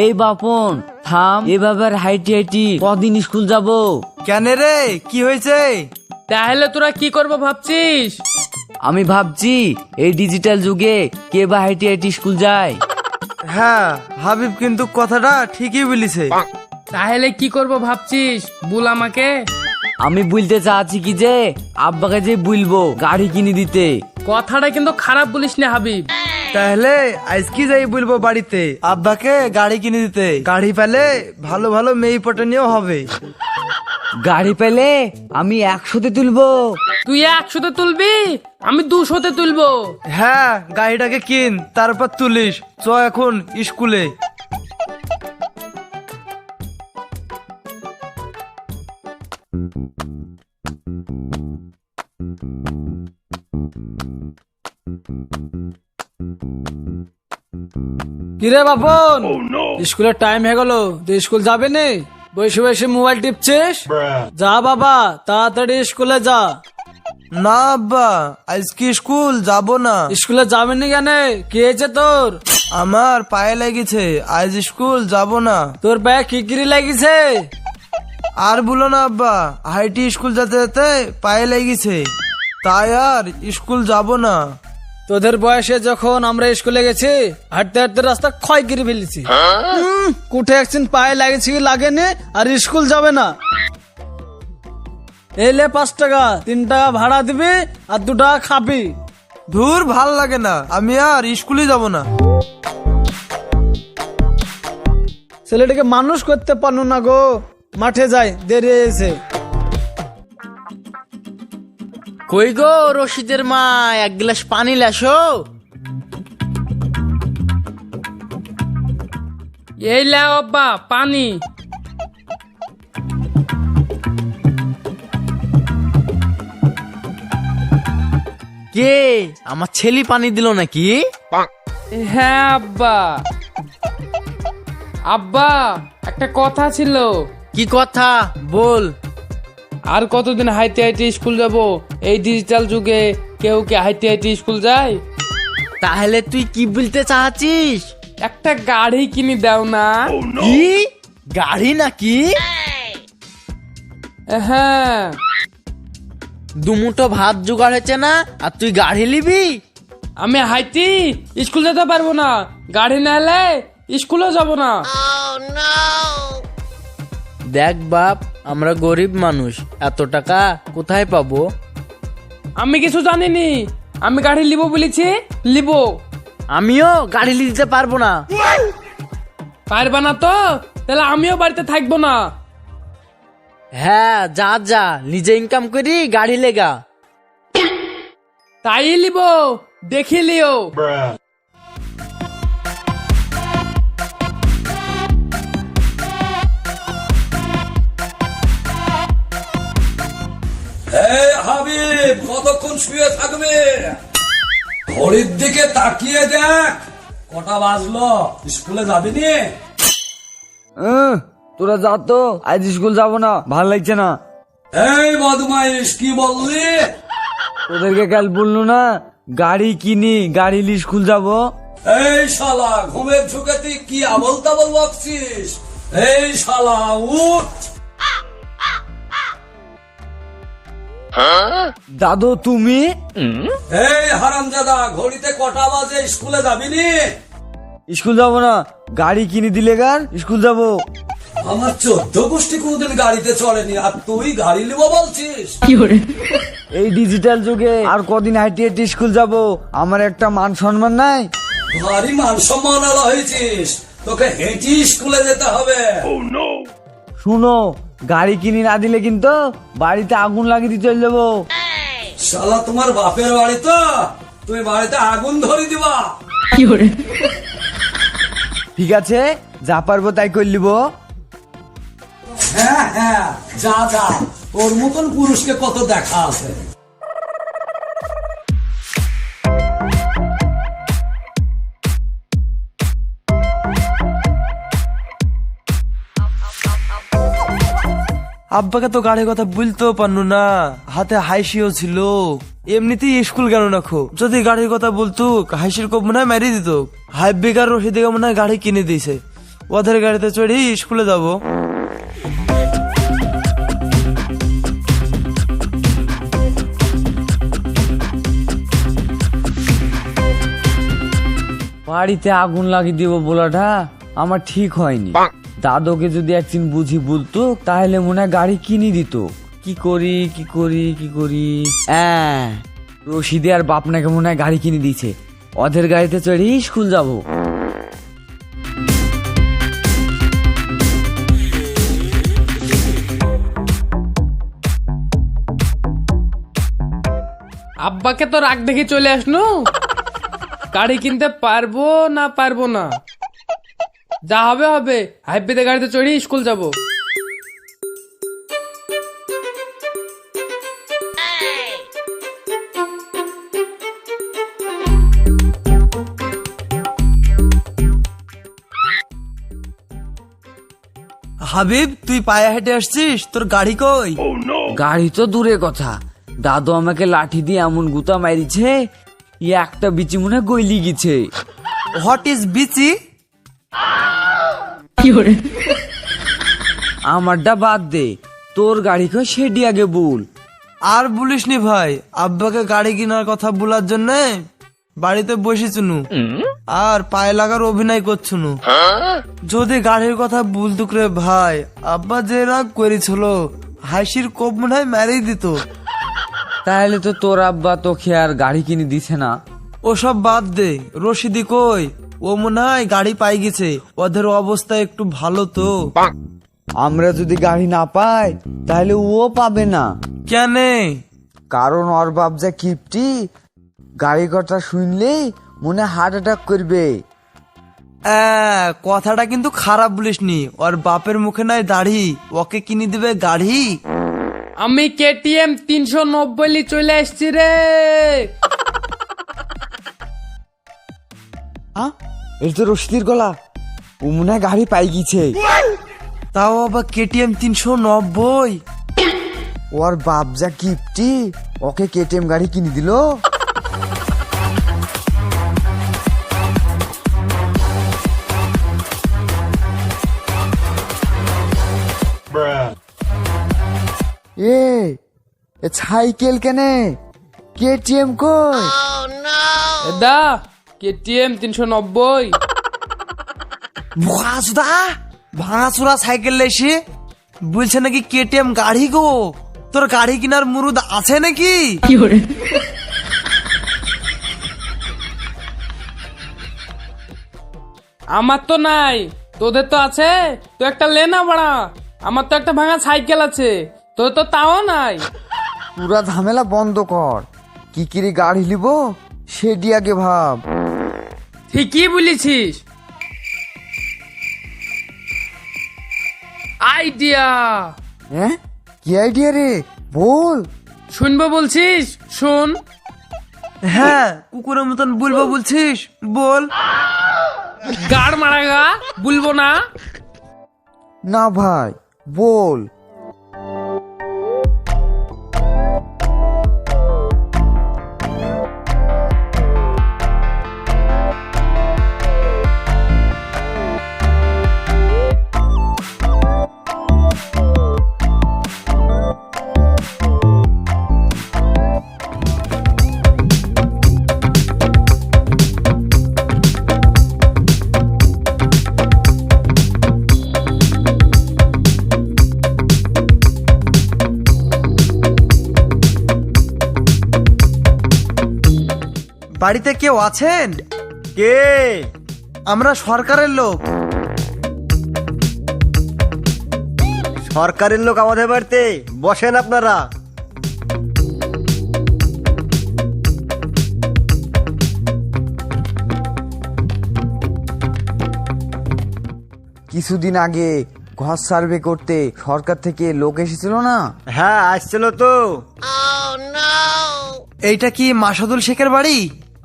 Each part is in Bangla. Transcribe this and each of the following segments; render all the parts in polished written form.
এই বাপন থাম, এভাবে আর হাইটি হাইটি কদিন স্কুল যাব? কেন রে, কি হয়েছে? তাহলে তোরা কি করবো ভাবছিস? আমি ভাবছি এই ডিজিটাল যুগে কে বা হাইটি হাইটি স্কুল যায়। হ্যাঁ, হাবিব কিন্তু কথাটা ঠিকই বলিছে। তাহলে কি করবো ভাবছিস বল আমাকে। আমি বলতে চাচ্ছি কি যে আব্বাকে যে বলবো গাড়ি কিনে দিতে। কথাটা কিন্তু খারাপ বলিস না হাবিব। তাহলে আজকে যাই বলবো বাড়িতে আব্বাকে গাড়ি কিনে দিতে। গাড়ি পেলে ভালো ভালো মেয়ে পটানিও হবে। গাড়ি পেলে আমি 100তে তুলবো। তুই 100তে তুলবি, আমি 200তে তুলবো। হ্যাঁ, গাড়িটাকে কিন, তারপর তুলিস। চ এখন স্কুলে। কিরে বাপন, স্কুলের টাইম হয়ে গেল, তুই স্কুল যাবে নি? বসে বসে মোবাইল টিপছিস? যা বাবা, তাড়াতাড়ি স্কুলে যা। না আব্বা, আজকে স্কুল যাব না। স্কুলে যাবে নি কেন? কি হয়েছে তোর? আমার পায়ে লেগেছে, আজ স্কুল যাব না। তোর পায়ে খিকিরি লাগিছে? আর বলো না আব্বা, হাইটি স্কুল যেতে যেতে পায়ে লেগেছে, তাই আর স্কুল যাব না। তোদের বয়সে যখন আমরা স্কুলে গেছি, হাঁটতে হাঁটতে রাস্তা ক্ষয় করে ফেলেছি। কুঠে একদিন পায়ে লাগেছে কি লাগেনি, আর স্কুল যাবে না। এলে 5 টাকা, 3 টাকা ভাড়া দিবি আর 2 টাকা খাবি। ধুর, ভাল লাগে না, আমি আর স্কুলে যাব না। ছেলেটাকে মানুষ করতে পারলো না গো। মাঠে যাই, দেরি হয়েছে। কই গো রশিদের মা, 1 গ্লাস পানি লাসো। এই লে আব্বা পানি। কে আমার ছেলে পানি দিল নাকি? হ্যাঁ আব্বা। আব্বা একটা কথা ছিল। কি কথা বল। আর কতদিন হাইটে হাইটে স্কুল যাব? এই ডিজিটাল যুগে কেউ কি হাইটে হাইটে স্কুল যায়? তাহলে তুই কি বলতে চাচ্ছিস? একটা গাড়ি কিনে দাও না। কি গাড়ি নাকি? হ্যাঁ। দুমুটো ভাত জোগাড় হয়েছে না, আর তুই গাড়ি নিবি? আমি হাইটি স্কুল যেতে পারবো না, গাড়ি না এলে স্কুলেও যাব না। দেখ বাপ, আমরা গরিব মানুষ, এত টাকা কোথায় পাবো? আমি কিছু জানিনি, আমি গাড়ি লিবো বলেছি, লিবো। আমিও গাড়ি নিতে পারবো না। পারবা না তো তাহলে আমিও বাড়িতে থাকবো না। হ্যাঁ, যা যা, নিজে ইনকাম করি গাড়ি লেগা। তাই লিবো, দেখি লিও। হাবিব, কতক্ষণ শুয়ে থাকবে? ঘড়ির দিকে তাকিয়ে দেখ, কটা বাজলো? স্কুলে যাবি নি? তোরা যা তো, আজ স্কুল যাব না, ভাল লাগছে না। এই বদমাইশ, কি বললি? তোদেরকে কাল বললো না গাড়ি কিনি, গাড়ি নিয়ে স্কুল যাব। এই শালা, ঘুমের ঝুঁকে তুই কি আবল তাবল বকছিস? এই শালা, উঠ। দাদু তুমি? এই হারামজাদা, ঘড়িতে কটা বাজে? স্কুলে যাবি নি? স্কুল যাব না, গাড়ি কিনে দিলে গান স্কুল যাব। আমার 14 গোষ্ঠী কোনদিন গাড়িতে চড়েনি, আর তুই গাড়ি নিব বলছিস? এই ডিজিটাল যুগে আর কদিন হাইটে হাইটে স্কুল যাব? আমার একটা মান সম্মান নাই? ভারী মান সম্মান আলা হয়েছিস, তোকে হেঁটে স্কুলে যেতে হবে। শুনো, গাড়ি কিনে না দিলে কিন্তু বাড়িতে আগুন লাগিয়ে দিয়ে চলে যাবো। শালা, তোমার বাপের বাড়ি তো, তুই বাড়িতে আগুন ধরে দিবা। ঠিক আছে, যা পারবো তাই করে নিব। হ্যাঁ হ্যাঁ, যা যা, ওর মতন পুরুষকে কত দেখা আছে। আব্বাকে তো গাড়ির কথা বলতেও পারলো না, হাতে হাইসিও ছিল। এমনিতেই স্কুল গেল না খো, যদি গাড়ির কথা বলতো হাইসির কোপ মনে হয় মারিয়ে দিত। হাই বেকার রশিদে মনে হয় গাড়ি কিনে দিয়েছে। ওদের গাড়িতে চড়ি স্কুলে যাব। বাড়িতে আগুন লাগিয়ে দিব বলাটা আমার ঠিক হয়নি। দাদুকে যদি একদিন বুঝি বলতো তাহলে মনে হয় গাড়ি কিনে দিত। কি করি কি করি কি করি, রশিদে আর বাপনাকে মনে হয় গাড়ি কিনে দিয়েছে, ওদের গাড়িতে চড়ি স্কুল যাব। আব্বাকে তো রাগ দেখে চলে আসনু, গাড়ি কিনতে পারবো না পারবো না, যা হবে হবে, হাইপেতে গাড়িতে চড়ি স্কুল যাব। হাবিব, তুই পায়ে হেঁটে আসছিস, তোর গাড়ি কই? গাড়ি তো দূরে কথা, দাদু আমাকে লাঠি দিয়ে এমন গুতা মারিছে, একটা বিচি মনে হয় গইলি গেছে। হোয়াট ইজ বিচি? আমারটা বাদ দে, তোর গাড়ি কই সেটি আগে বল। আর বলিসনি ভাই, আব্বাকে গাড়ি কেনার কথা বলার জন্য বাড়িতে বসেছুনু আর পায়ে লাগার অভিনয় করছুনু। যদি গাড়ির কথা বলতুক রে ভাই, আব্বা যে রাগ করেছিল, হাসির কোপ মনে হয় মেরেই দিত। তাহলে তো তোর আব্বা তোকে আর গাড়ি কিনে দিছে না। ওসব বাদ দে, রশিদি কই? ও মনে হয় গাড়ি পাই গেছে, ওদের অবস্থা একটু ভালো তো। আমরা যদি গাড়ি না পাই তাহলে ও পাবে না। কেন? কারণ ওর বাপ যা কিপটি, গাড়ি কথা শুনলেই মনে হার্ট অ্যাটাক করবে। কথাটা কিন্তু খারাপ বলিসনি, ওর বাপের মুখে নাই দাড়ি, ওকে কিনে দিবে গাড়ি। আমি কেটিএম 390 চলে আসছি রে। এটা তো রশিদির গলা, ও মনে হয় গাড়ি পাই গেছে। তাও আবার কেটিএম 390। ওর বাপ যা কিপটি, ওকে কেটিএম গাড়ি কিনে দিল। এ সাইকেল কেনে, কেটিএম কই? দা কেটিএম 390। ভাঙাচোরা সাইকেল লেসে বলছে নাকি কেটিএম গাড়ি গো। তোর গাড়ি কেনার মুরুদ আছে নাকি? আমার তো নাই, তোদের তো আছে, তো একটা লে না বাড়া। আমার তো একটা ভাঙা সাইকেল আছে, তোর তো তাও নাই। পুরা ঝামেলা বন্ধ কর, কি কিরি গাড়ি লিব সেটি আগে ভাব। ঠিকই বলেছিস, আইডিয়া। হ্যাঁ, কি আইডিয়া রে, বল। শুনবো বলছিস? শুন। হ্যাঁ, কুকুরের মতন বলবো বলছিস, বল। গাড় মারাগা, বলবো না। না ভাই, বল। বাড়িতে কেউ আছেন? কে? আমরা সরকারের লোক। সরকারের লোক আমাদের বাড়িতে? বসেন আপনারা। কিছুদিন আগে ঘর সার্ভে করতে সরকার থেকে লোক এসেছিল না? হ্যাঁ, আসছিল তো। এইটা কি মাসাদুল শেখের বাড়ি?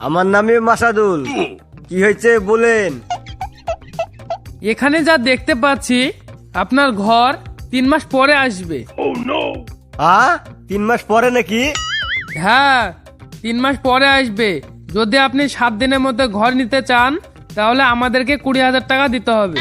আমার নামে মাসাদুল। কি হয়েছে বলেন। এখানে যা দেখতে পাচ্ছি, আপনার ঘর 3 মাস পরে আসবে। 3 মাস পরে নাকি? হ্যাঁ, 3 মাস পরে আসবে। যদি আপনি 7 দিনের মধ্যে ঘর নিতে চান, তাহলে আমাদেরকে 20,000 টাকা দিতে হবে।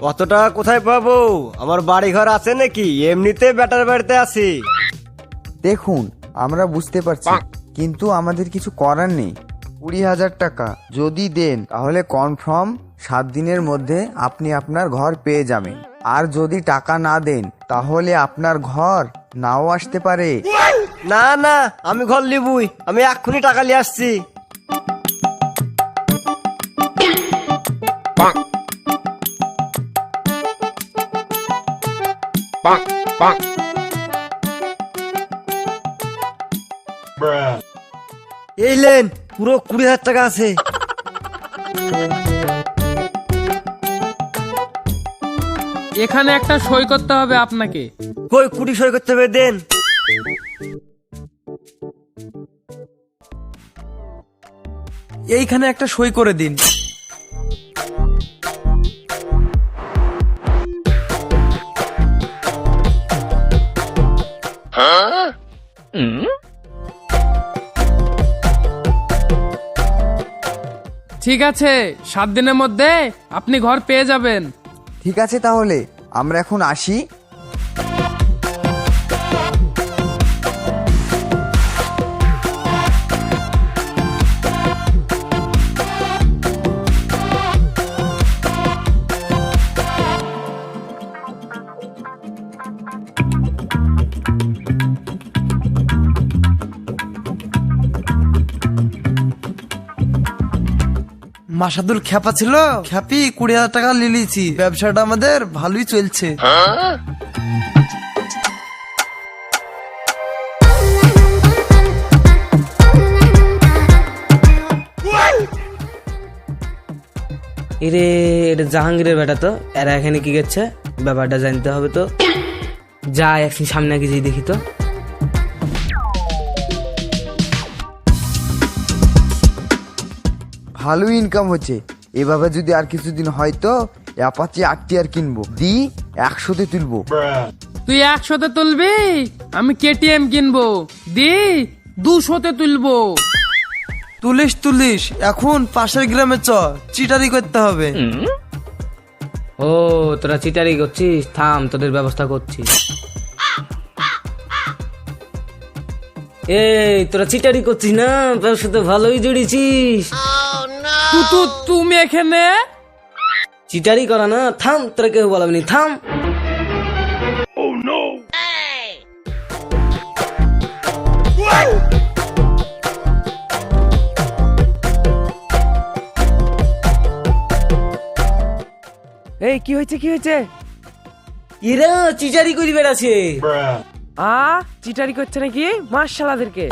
অত টাকা কোথায় পাবো? আমার বাড়ি ঘর আছে নাকি? এমনিতে বেটার বাড়িতে আছি। দেখুন আমরা বুঝতে পারছি, কিন্তু আমাদের কিছু করার নেই। 20,000 টাকা যদি দেন তাহলে কনফার্ম 7 দিনের মধ্যে আপনি আপনার ঘর পেয়ে যাবেন। আর যদি টাকা না দেন তাহলে আপনার ঘর নাও আসতে পারে। না না, আমি ঘর লিবুই, আমি এক্ষুনি টাকা নিয়ে আসছি। এই লেন, পুরো 20,000 টাকা আছে। এখানে একটা সই করতে হবে আপনাকে। কই 20 সই করতে হবে? দেন। এইখানে একটা সই করে দিন। ঠিক আছে, 7 দিনের মধ্যে আপনি ঘর পেয়ে যাবেন। ঠিক আছে তাহলে আমরা এখন আসি। মাসাদুল খ্যাপা ছিল, খ্যাপি 20,000 টাকা লিলিছি। ব্যবসাটা আমাদের ভালোই চলছে। এরে এটা জাহাঙ্গীরের বেটা তো, এরা এখানে কি করছে ব্যাপারটা জানতে হবে তো। যা একদিন সামনে আগে যেই দেখি তো। ভালো ইনকাম হচ্ছে। এভাবে যদি আর কিছুদিন হয় তো অ্যাপাচি 8 কিনবো, দি 100-তে তুলবো। তুই 100-তে তুলবি, আমি কেটিএম কিনবো, দি 200-তে তুলবো। তুলিস তুলিস, এখন পাশের গ্রামে চিটারি করতে হবে। ও তোরা চিটারি করছিস, থাম তোদের ব্যবস্থা করছি। এই তোরা চিটারি করছিস না, ব্যবসা তো ভালোই জড়িয়েছিস। তুমি এখানে চিটারি করা না, থাম তোরা কেউ বলাবনি, থাম। এই কি হয়েছে, কি হয়েছে? এরা চিটারি করি বেড়াচ্ছে। চিটারি করছে নাকি? মাস শালাদেরকে।